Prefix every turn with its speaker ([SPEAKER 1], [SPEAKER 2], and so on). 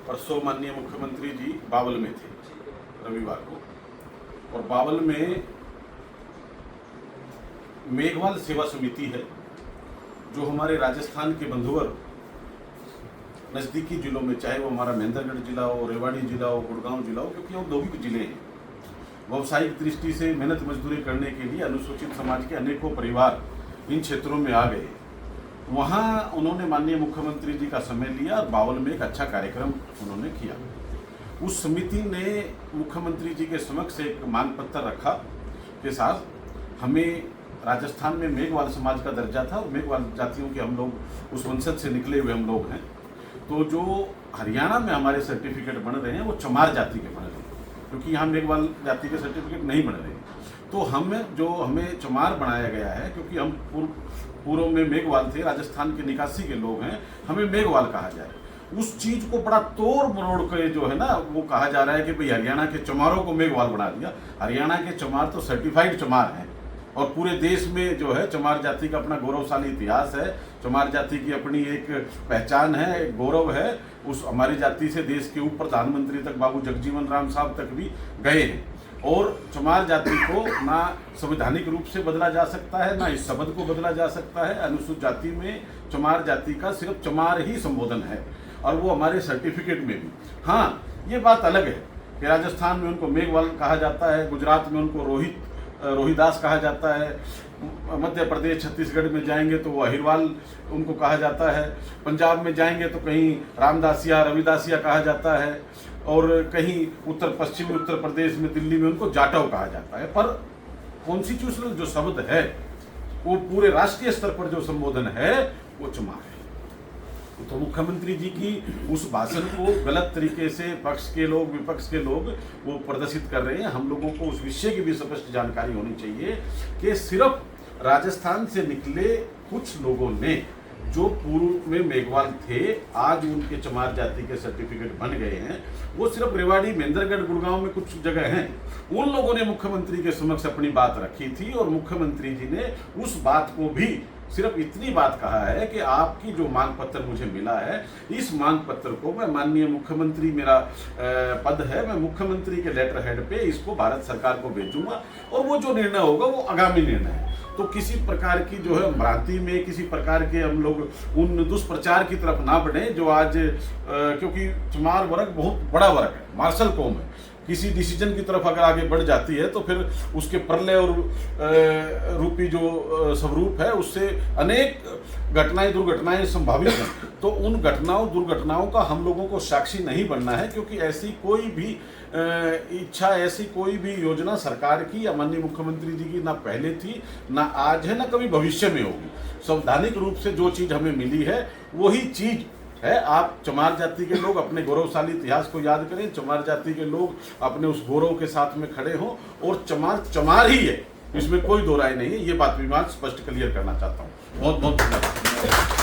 [SPEAKER 1] परसों माननीय मुख्यमंत्री जी बावल में थे रविवार को, और बावल में मेघवाल सेवा समिति है जो हमारे राजस्थान के बंधुवर नज़दीकी जिलों में, चाहे वो हमारा महेंद्रगढ़ जिला हो, रेवाड़ी जिला हो, गुड़गांव जिला हो, क्योंकि वो दो ही जिले हैं, व्यावसायिक दृष्टि से मेहनत मजदूरी करने के लिए अनुसूचित समाज के अनेकों परिवार इन क्षेत्रों में आ गए। वहाँ उन्होंने माननीय मुख्यमंत्री जी का समय लिया और बावल में एक अच्छा कार्यक्रम उन्होंने किया। उस समिति ने मुख्यमंत्री जी के समक्ष एक मांग पत्र रखा के साथ हमें राजस्थान में मेघवाल समाज का दर्जा था और मेघवाल जातियों के हम लोग उस वंशज से निकले हुए हम लोग हैं, तो जो हरियाणा में हमारे सर्टिफिकेट बन रहे हैं वो चमार जाति के बन रहे हैं, क्योंकि यहाँ मेघवाल जाति के सर्टिफिकेट नहीं बन रहे हैं। तो हमें चमार बनाया गया है, क्योंकि हम पूर्व में मेघवाल थे, राजस्थान के निकासी के लोग हैं, हमें मेघवाल कहा जाए। उस चीज को बड़ा तोड़ मरोड़ के जो है ना वो कहा जा रहा है कि भाई हरियाणा के चमारों को मेघवाल बना दिया। हरियाणा के चमार तो सर्टिफाइड चमार हैं और पूरे देश में जो है चमार जाति का अपना गौरवशाली इतिहास है, चमार जाति की अपनी एक पहचान है, एक गौरव है। उस हमारी जाति से देश के उप प्रधानमंत्री तक बाबू जगजीवन राम साहब तक भी गए हैं। और चमार जाति को ना संवैधानिक रूप से बदला जा सकता है, ना इस शब्द को बदला जा सकता है। अनुसूचित जाति में चमार जाति का सिर्फ चमार ही संबोधन है और वो हमारे सर्टिफिकेट में भी। हाँ, ये बात अलग है कि राजस्थान में उनको मेघवाल कहा जाता है, गुजरात में उनको रोहिदास कहा जाता है, मध्य प्रदेश छत्तीसगढ़ में जाएंगे तो वो अहिरवाल उनको कहा जाता है, पंजाब में जाएंगे तो कहीं रामदासिया रविदासिया कहा जाता है, और कहीं उत्तर पश्चिमी उत्तर प्रदेश में दिल्ली में उनको जाटव कहा जाता है। पर कॉन्स्टिट्यूशनल जो शब्द है वो पूरे राष्ट्रीय स्तर पर जो संबोधन है वो चमार है। तो मुख्यमंत्री जी की उस भाषण को गलत तरीके से पक्ष के लोग विपक्ष के लोग वो प्रदर्शित कर रहे हैं। हम लोगों को उस विषय की भी स्पष्ट जानकारी होनी चाहिए कि सिर्फ राजस्थान से निकले कुछ लोगों ने जो पूर्व में मेघवाल थे, आज उनके चमार जाति के सर्टिफिकेट बन गए हैं, वो सिर्फ रेवाड़ी महेंद्रगढ़ गुड़गांव में कुछ जगह हैं। उन लोगों ने मुख्यमंत्री के समक्ष अपनी बात रखी थी और मुख्यमंत्री जी ने उस बात को भी सिर्फ इतनी बात कहा है कि आपकी जो मांग पत्र मुझे मिला है, इस मांग पत्र को मैं माननीय मुख्यमंत्री, मेरा पद है, मैं मुख्यमंत्री के लेटर हेड पे इसको भारत सरकार को भेजूंगा और वो जो निर्णय होगा वो आगामी निर्णय है। तो किसी प्रकार की जो है भ्रांति में, किसी प्रकार के हम लोग उन दुष्प्रचार की तरफ ना बढ़े जो आज क्योंकि चमार वर्ग बहुत बड़ा वर्ग है, मार्शल कौम है, किसी डिसीजन की तरफ अगर आगे बढ़ जाती है तो फिर उसके प्रलय और रूपी जो स्वरूप है उससे अनेक घटनाएं दुर्घटनाएं संभावित हैं। तो उन घटनाओं दुर्घटनाओं का हम लोगों को साक्षी नहीं बनना है, क्योंकि ऐसी कोई भी इच्छा, ऐसी कोई भी योजना सरकार की या माननीय मुख्यमंत्री जी की ना पहले थी, ना आज है, ना कभी भविष्य में होगी। संवैधानिक रूप से जो चीज़ हमें मिली है वही चीज़ है। आप चमार जाति के लोग अपने गौरवशाली इतिहास को याद करें, चमार जाति के लोग अपने उस गौरव के साथ में खड़े हों और चमार चमार ही है, इसमें कोई दो राय नहीं है। ये बात भी मैं स्पष्ट क्लियर करना चाहता हूँ। बहुत बहुत धन्यवाद।